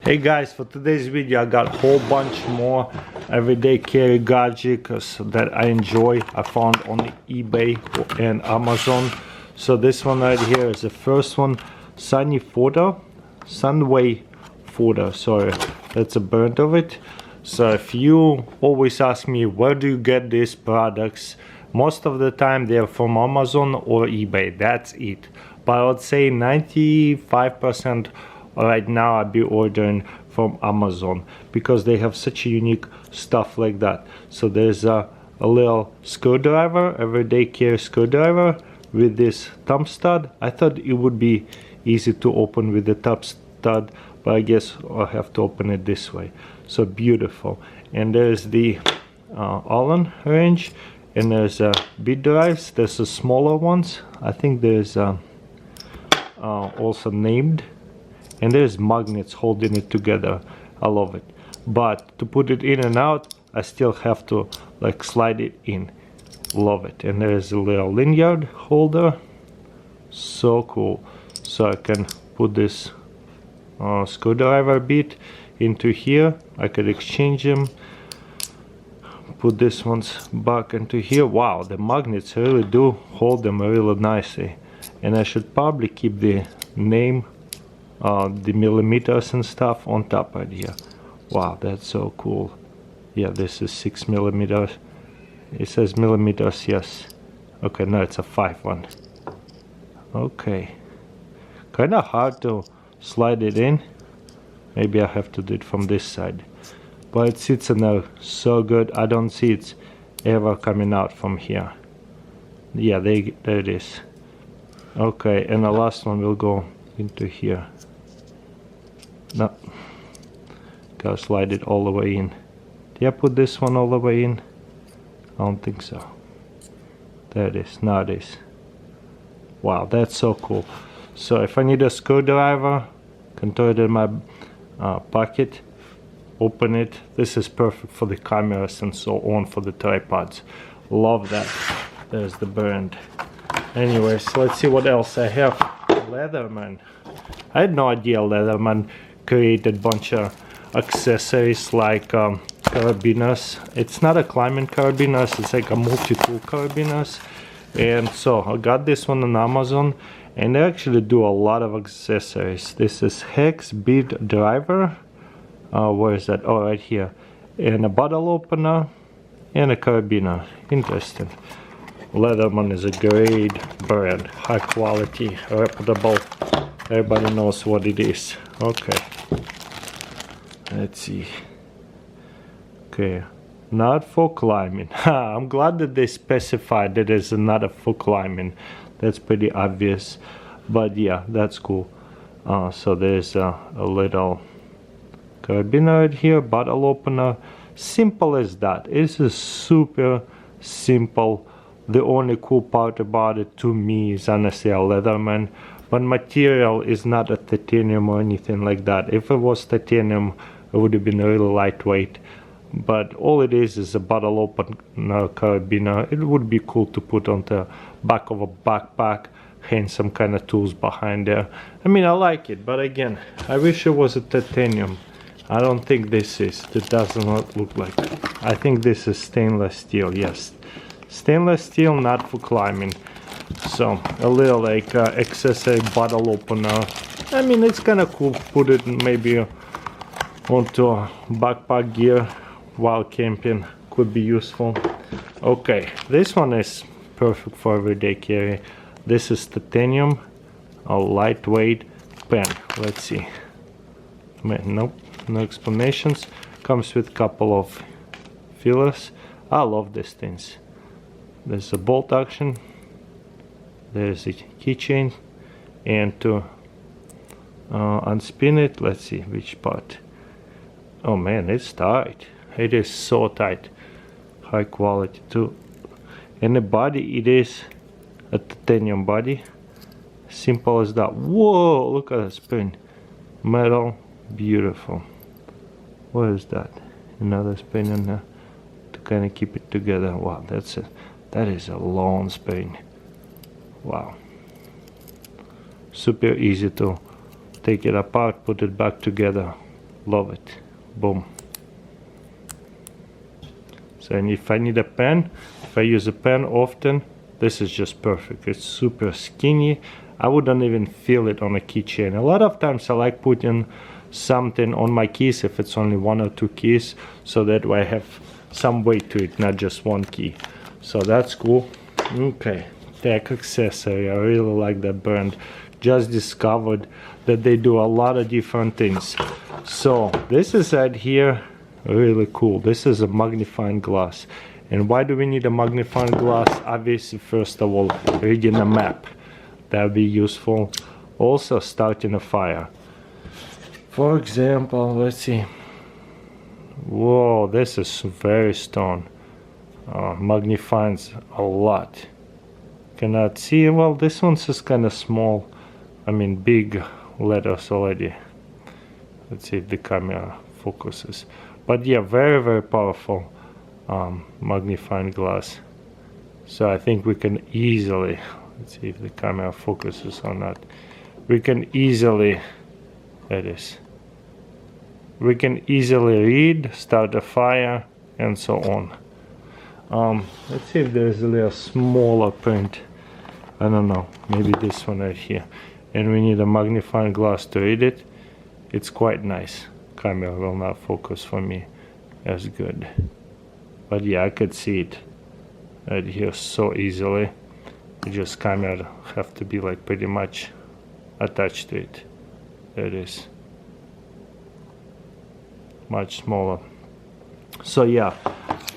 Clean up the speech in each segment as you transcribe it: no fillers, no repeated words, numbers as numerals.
Hey guys, for today's video I got a whole bunch more everyday carry gadgets that I enjoy. I found on eBay and Amazon. So this one right here is the first one, Sunway footer. Sorry, that's a burnt of it. So if you always ask me where do you get these products, most of the time they're from Amazon or eBay. That's it. But I would say 95% right now I'll be ordering from Amazon because they have such a unique stuff like that. So there's a little screwdriver, everyday carry screwdriver with this thumb stud. I thought it would be easy to open with the thumb stud, but I guess I'll have to open it this way. So beautiful. And there's the Allen wrench, and there's bead drives. There's the smaller ones. I think there's also named. And there's magnets holding it together. I love it. But to put it in and out, I still have to like slide it in. Love it. And there's a little lanyard holder. So cool. So I can put this screwdriver bit into here. I could exchange them. Put this ones back into here. Wow, the magnets really do hold them really nicely. And I should probably keep the name, the millimeters and stuff on top right here. Wow, that's so cool. Yeah, this is 6 millimeters. It says millimeters, yes. Okay, no, it's a 5 one. Okay. Kind of hard to slide it in. Maybe I have to do it from this side. But it sits in there so good. I don't see it's ever coming out from here. Yeah, there it is. Okay, and the last one will go into here. No, gotta slide it all the way in. Did I put this one all the way in? I don't think so. There it is. Now it is. Wow, that's so cool. So if I need a screwdriver, can throw it in my pocket, open it. This is perfect for the cameras and so on, for the tripods. Love that. There's the brand. Anyways, let's see what else I have. Leatherman. I had no idea Leatherman created a bunch of accessories like carabiners. It's not a climbing carabiners, it's like a multi-tool carabiners. And so I got this one on Amazon, and they actually do a lot of accessories. This is hex bead driver. Where is that? Oh, right here. And a bottle opener and a carabiner. Interesting. Leatherman is a great brand, high quality, reputable. Everybody knows what it is. Okay, let's see. Okay, not for climbing. I'm glad that they specified that it's not for climbing. That's pretty obvious, but yeah, that's cool. So there's a little carabiner right here, bottle opener. Simple as that. It's a super simple. The only cool part about it to me is honestly a Leatherman, but material is not a titanium or anything like that. If it was titanium, it would have been really lightweight, but all it is a bottle opener carabiner. It would be cool to put on the back of a backpack, hang some kind of tools behind there. I mean, I like it, but again, I wish it was a titanium. I don't think this is. It does not look like it. I think this is stainless steel, yes. Stainless steel, not for climbing. So a little like accessory bottle opener. I mean, it's kind of cool. Put it maybe onto a backpack gear while camping. Could be useful. Okay, this one is perfect for everyday carry. This is titanium, a lightweight pen. Let's see. Nope, no explanations. Comes with a couple of fillers. I love these things. There's a bolt action, there's a keychain, and to unspin it, let's see which part. Oh man, it's tight. It is so tight. High quality too. And the body, it is a titanium body. Simple as that. Whoa, look at the spring. Metal, beautiful. What is that? Another spring in there to kind of keep it together. Wow, that is a long spring. Wow. Super easy to take it apart, put it back together. Love it. Boom. So, and if I need a pen, if I use a pen often, this is just perfect. It's super skinny. I wouldn't even feel it on a keychain. A lot of times I like putting something on my keys if it's only 1 or 2 keys, so that way I have some weight to it, not just 1 key. So that's cool. Okay, tech accessory. I really like that brand. Just discovered that they do a lot of different things. So this is right here, really cool. This is a magnifying glass. And why do we need a magnifying glass? Obviously, first of all, reading a map. That would be useful. Also, starting a fire. For example, let's see. Whoa, this is very stone. Magnifies a lot. Cannot see. Well, this one's just kind of small. I mean, big letters already. Let's see if the camera focuses. But yeah, very, very powerful magnifying glass. So I think we can easily, let's see if the camera focuses or not. We can easily, there it is. We can easily read, start a fire, and so on. Let's see if there's a little smaller print. I don't know, maybe this one right here. And we need a magnifying glass to read it. It's quite nice. Camera will not focus for me as good. But yeah, I could see it right here so easily. You just camera have to be like pretty much attached to it. There it is. Much smaller. So yeah,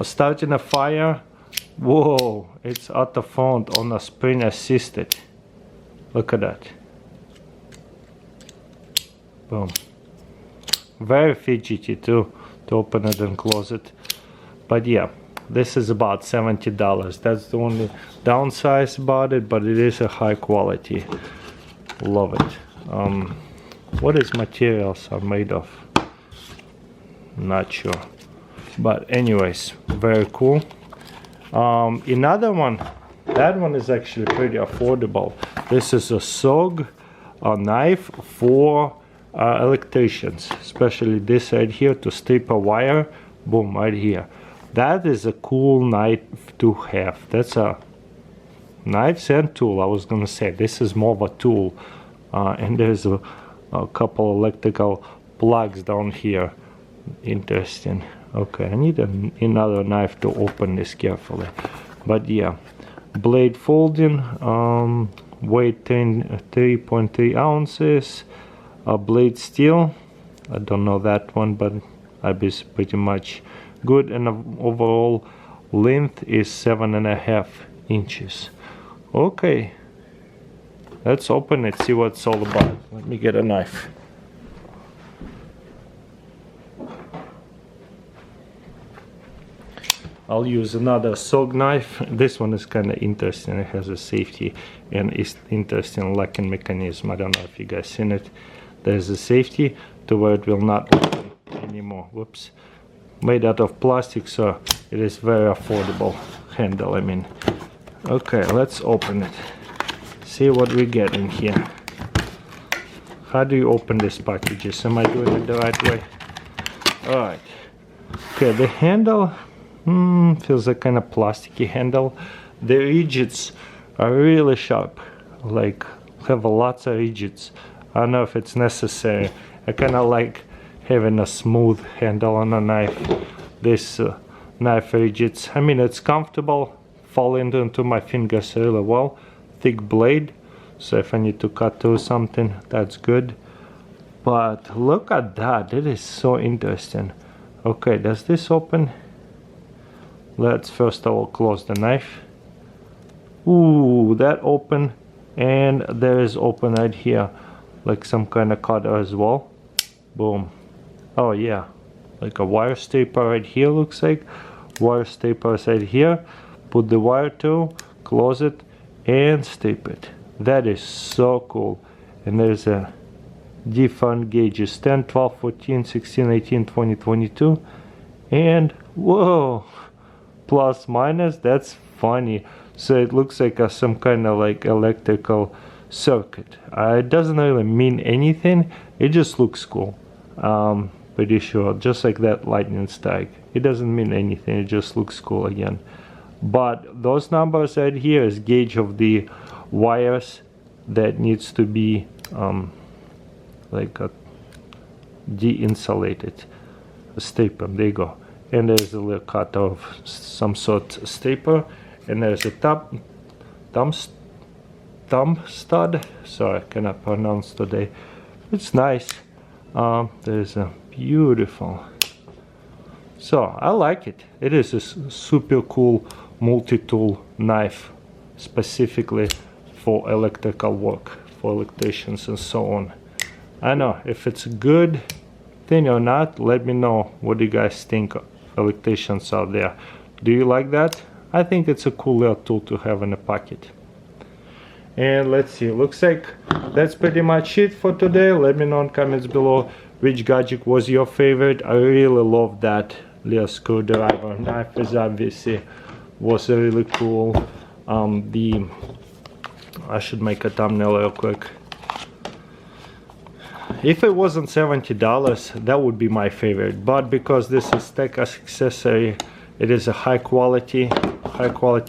starting a fire. Whoa, it's at the front on a spring assisted. Look at that. Boom. Very fidgety too, to open it and close it. But yeah, this is about $70. That's the only downside about it, but it is a high quality. Love it. What is materials are made of? Not sure. But anyways, very cool. Another one, that one is actually pretty affordable. This is a SOG, a knife for electricians, especially this right here to strip a wire. Boom, right here. That is a cool knife to have. That's a knife and tool. I was gonna say this is more of a tool, and there's a couple electrical plugs down here. Interesting. Okay, I need another knife to open this carefully. But yeah, blade folding, weight 3.3 ounces. Blade steel, I don't know that one, but I be pretty much good. And overall length is 7.5 inches. Okay, let's open it, see what it's all about. Let me get a knife. I'll use another SOG knife. This one is kind of interesting. It has a safety and it's interesting locking mechanism. I don't know if you guys seen it. There's a safety to where it will not open anymore. Whoops. Made out of plastic, so it is very affordable handle, I mean. Okay, let's open it. See what we get in here. How do you open these packages? Am I doing it the right way? Alright. Okay, the handle feels like kind of plasticky handle. The ridges are really sharp, like have lots of ridges. I don't know if it's necessary. I kind of like having a smooth handle on a knife. This knife ridges, I mean, it's comfortable, fall into my fingers really well. Thick blade, so if I need to cut through something, that's good. But look at that, it is so interesting. Okay, does this open? Let's first of all close the knife. Ooh, that open, and there is open right here, like some kind of cutter as well. Boom. Oh yeah, like a wire stapler right here, looks like. Wire stapler right here. Put the wire through, close it, and staple it. That is so cool. And there's a different gauges, 10, 12, 14, 16, 18, 20, 22. And whoa, plus minus, that's funny. So it looks like some kind of like electrical circuit. It doesn't really mean anything, it just looks cool. pretty sure, just like that lightning strike. It doesn't mean anything, it just looks cool again. But those numbers right here is gauge of the wires that needs to be like de-insulated. Stapler, there you go. And there's a little cut of some sort of stapler, and there's a thumb stud. Sorry, I cannot pronounce today. It's nice. There's a beautiful. So I like it. It is a super cool multi-tool knife, specifically for electrical work, for electricians and so on. I know if it's a good thing or not. Let me know what you guys think of electricians out there. Do you like that? I think it's a cool little tool to have in the pocket. And let's see, looks like that's pretty much it for today. Let me know in comments below which gadget was your favorite. I really love that little screwdriver knife, is obviously was really cool. I should make a thumbnail real quick. If it wasn't $70, that would be my favorite, but because this is tech accessory, it is a high quality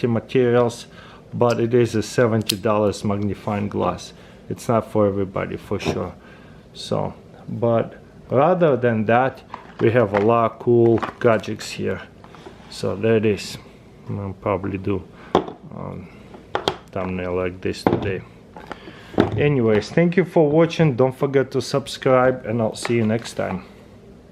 materials, but it is a $70 magnifying glass. It's not for everybody, for sure. So, but rather than that, we have a lot of cool gadgets here. So there it is. I'll probably do thumbnail like this today. Anyways, thank you for watching. Don't forget to subscribe, and I'll see you next time.